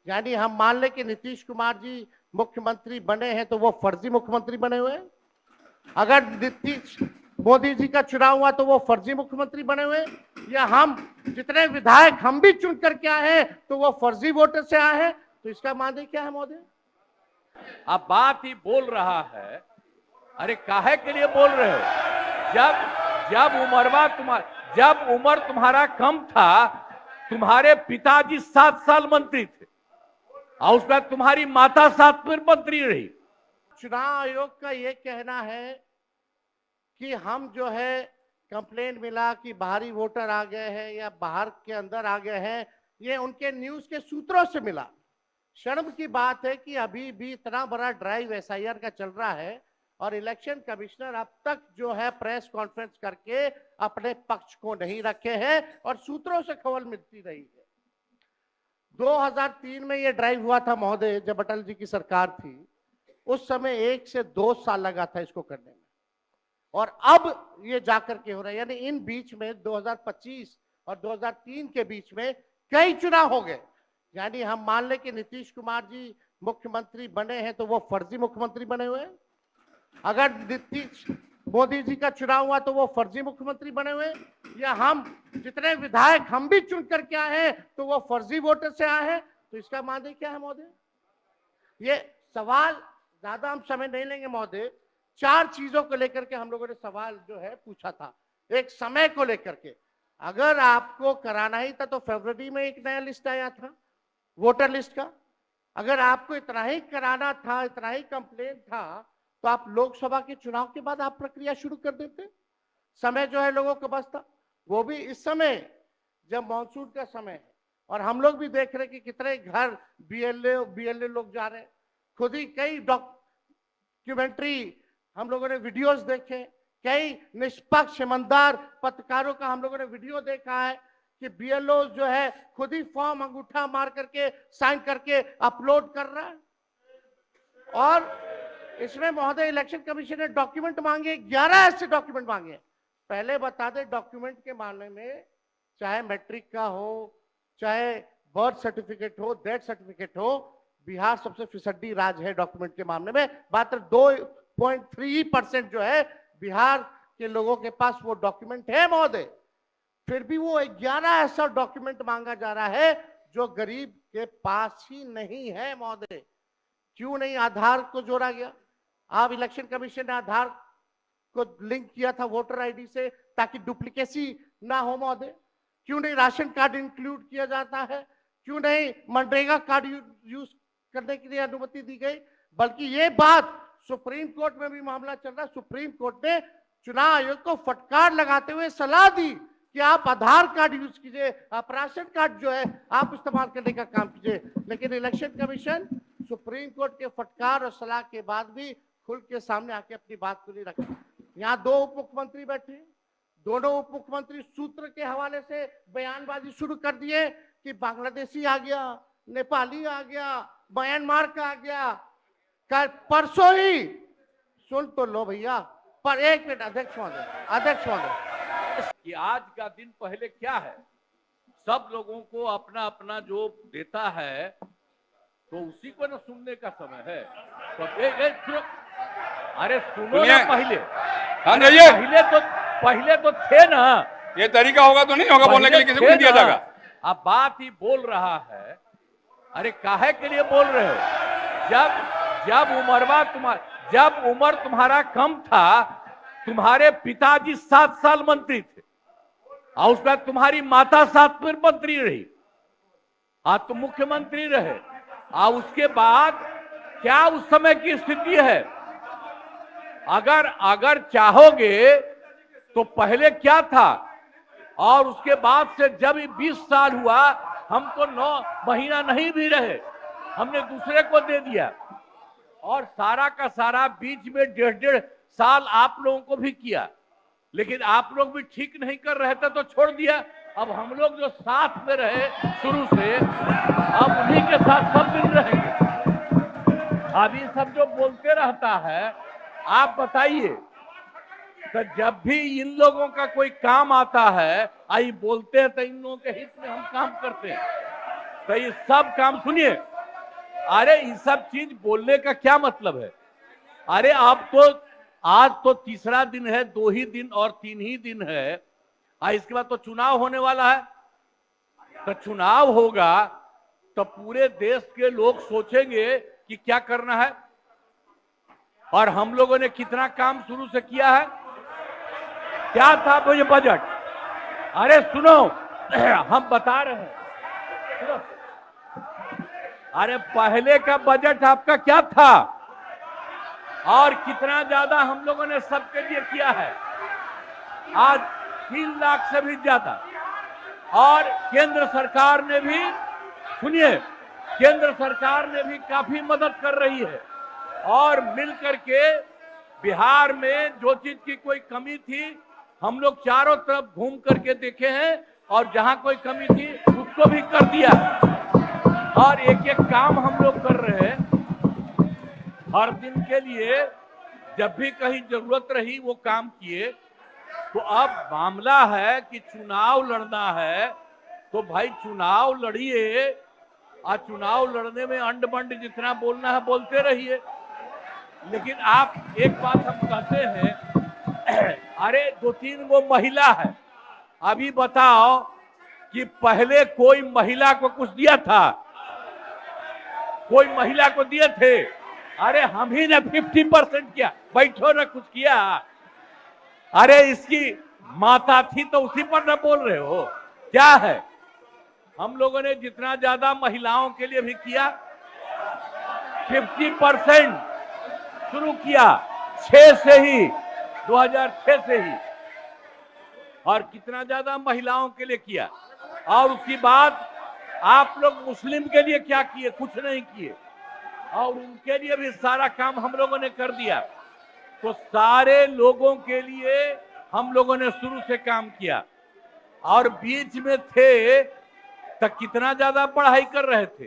यानी हम मान ले कि नीतीश कुमार जी मुख्यमंत्री बने हैं तो वो फर्जी मुख्यमंत्री बने हुए हैं। अगर नीतीश मोदी जी का चुनाव हुआ तो वो फर्जी मुख्यमंत्री बने हुए, या हम जितने विधायक हम भी चुन करके आए हैं तो वो फर्जी वोटर से आए हैं। तो इसका माने क्या है महोदय? अब बात ही बोल रहा है, अरे काहे के लिए बोल रहे हो? जब उम्र तुम्हारा कम था, तुम्हारे पिताजी 7 साल मंत्री थे और उसमें तुम्हारी माता 7 मंत्री रही। चुनाव आयोग का ये कहना है कि हम जो है कंप्लेंट मिला कि बाहरी वोटर आ गए हैं या बाहर के अंदर आ गए हैं, ये उनके न्यूज के सूत्रों से मिला। शर्म की बात है कि अभी भी इतना बड़ा ड्राइव एसआईआर का चल रहा है और इलेक्शन कमिश्नर अब तक जो है प्रेस कॉन्फ्रेंस करके अपने पक्ष को नहीं रखे हैं और सूत्रों से खबर मिलती रही है। 2003 में ये ड्राइव हुआ था महोदय, जब अटल जी की सरकार थी। उस समय 1 से 2 साल लगा था इसको करने में, और अब ये जाकर के हो रहा है। यानी इन बीच में 2025 और 2003 के बीच में कई चुनाव हो गए। यानी हम मान ले कि नीतीश कुमार जी मुख्यमंत्री बने हैं तो वो फर्जी मुख्यमंत्री बने हुए हैं। अगर नीतीश मोदी जी का चुनाव हुआ तो वो फर्जी मुख्यमंत्री बने हुए, या हम जितने विधायक हम भी चुन करके आए हैं तो वो फर्जी वोटर से आए हैं। तो इसका माने क्या है महोदय? ये सवाल ज्यादा हम समय नहीं लेंगे महोदय। 4 चीजों को लेकर के हम लोगों ने सवाल जो है पूछा था। एक, समय को लेकर के, अगर आपको कराना ही था तो फरवरी में एक नया लिस्ट आया था वोटर लिस्ट का। अगर आपको इतना ही कराना था, इतना ही कंप्लेंट था, तो आप लोकसभा के चुनाव के बाद आप प्रक्रिया शुरू कर देते। समय जो है लोगों को बचता, वो भी इस समय जब मानसून का समय है और हम लोग भी देख रहे हैं कि कितने घर बीएलए लोग जा रहे हैं। खुद ही कई डॉक्यूमेंट्री हम लोगों ने वीडियोस देखे, कई निष्पक्ष ईमानदार पत्रकारों का हम लोगों ने वीडियो देखा है कि बीएलओ जो है खुद ही फॉर्म अंगूठा मार करके साइन करके अपलोड कर रहा है। और इसमें महोदय इलेक्शन कमीशन ने डॉक्यूमेंट मांगे, 11 ऐसे डॉक्यूमेंट मांगे। पहले बता दें, डॉक्यूमेंट के मामले में चाहे मैट्रिक का हो, चाहे बर्थ सर्टिफिकेट हो, डेथ सर्टिफिकेट हो, बिहार सबसे फिसड्डी राज्य है डॉक्यूमेंट के मामले में। मात्र 2.3% जो है बिहार के लोगों के पास वो डॉक्यूमेंट है महोदय। फिर भी वो 11 ऐसा डॉक्यूमेंट मांगा जा रहा है जो गरीब के पास ही नहीं है महोदय। क्यों नहीं आधार को जोड़ा गया? आप इलेक्शन कमीशन ने आधार को लिंक किया था वोटर आईडी से ताकि डुप्लीकेसी ना हो महोदय। क्यों नहीं राशन कार्ड इंक्लूड किया जाता है? क्यों नहीं मनरेगा कार्ड यूज करने के लिए अनुमति दी गई? बल्कि ये बात सुप्रीम कोर्ट में भी मामला चल रहा है। सुप्रीम कोर्ट ने चुनाव आयोग को फटकार लगाते हुए सलाह दी कि आप आधार कार्ड यूज कीजिए, आप राशन कार्ड जो है आप इस्तेमाल करने का काम कीजिए। लेकिन इलेक्शन कमीशन सुप्रीम कोर्ट के फटकार और सलाह के बाद भी खुल के सामने आके अपनी बात को नहीं रखा। यहाँ 2 उप मुख्यमंत्री बैठे, दोनों उप मुख्यमंत्री सूत्र के हवाले से बयानबाजी शुरू कर दिए कि बांग्लादेशी आ गया, नेपाली आ गया, म्यांमार का आ गया। कल परसों ही सुन तो लो भैया, पर एक मिनट अध्यक्ष महोदय, कि आज का दिन पहले क्या है, सब लोगों को अपना अपना जो देता है तो उसी को ना सुनने का समय है। तो अरे सुनो ना पहले। पहले तो थे ना। ये तरीका होगा तो नहीं होगा बोलने के लिए, किसी को नहीं दिया जाएगा। अब बात ही बोल रहा है, अरे काहे के लिए बोल रहे हो? जब उम्र तुम्हारा कम था, तुम्हारे पिताजी 7 साल मंत्री थे और उसमें तुम्हारी माता 7 मंत्री रही, आज तुम मुख्यमंत्री रहे। और उसके बाद क्या उस समय की स्थिति है? अगर चाहोगे तो पहले क्या था और उसके बाद से जब 20 साल हुआ, हम तो 9 महीना नहीं भी रहे, हमने दूसरे को दे दिया। और सारा का सारा बीच में 1.5 साल आप लोगों को भी किया, लेकिन आप लोग भी ठीक नहीं कर रहे थे तो छोड़ दिया। अब हम लोग जो साथ में रहे शुरू से, अब उन्हीं के साथ सब दिन रहेंगे। अभी सब जो बोलते रहता है, आप बताइए, तो जब भी इन लोगों का कोई काम आता है, आई बोलते हैं तो इन लोगों के हित में हम काम करते हैं। तो ये सब काम सुनिए, अरे ये सब चीज बोलने का क्या मतलब है? अरे आप तो आज तो तीसरा दिन है, 2 ही दिन और 3 ही दिन है, इसके बाद तो चुनाव होने वाला है। तो चुनाव होगा तो पूरे देश के लोग सोचेंगे कि क्या करना है, और हम लोगों ने कितना काम शुरू से किया है। क्या था वो ये बजट? अरे सुनो, हम बता रहे हैं, सुनो। अरे पहले का बजट आपका क्या था और कितना ज्यादा हम लोगों ने सबके लिए किया है? आज 3 लाख से भी ज्यादा। और केंद्र सरकार ने भी, सुनिए, केंद्र सरकार ने भी काफी मदद कर रही है, और मिलकर के बिहार में जो चीज की कोई कमी थी हम लोग चारों तरफ घूम करके देखे हैं, और जहां कोई कमी थी उसको भी कर दिया, और एक एक काम हम लोग कर रहे हैं हर दिन के लिए। जब भी कहीं जरूरत रही वो काम किए। तो अब मामला है कि चुनाव लड़ना है तो भाई चुनाव लड़िए, और चुनाव लड़ने में अंड बंड जितना बोलना है बोलते रहिए। लेकिन आप एक बात हम कहते हैं, अरे 2-3 गो महिला है, अभी बताओ कि पहले कोई महिला को कुछ दिया था? कोई महिला को दिए थे? अरे हम ही ने 50% किया, बैठो ना कुछ किया। अरे इसकी माता थी तो उसी पर न बोल रहे हो? क्या है? हम लोगों ने जितना ज्यादा महिलाओं के लिए भी किया, 50% शुरू किया 6 से ही, 2006 से ही, और कितना ज्यादा महिलाओं के लिए किया। और उसके बाद आप लोग मुस्लिम के लिए क्या किए? कुछ नहीं किए, और उनके लिए भी सारा काम हम लोगों ने कर दिया। तो सारे लोगों के लिए हम लोगों ने शुरू से काम किया। और बीच में थे तो कितना ज्यादा पढ़ाई कर रहे थे,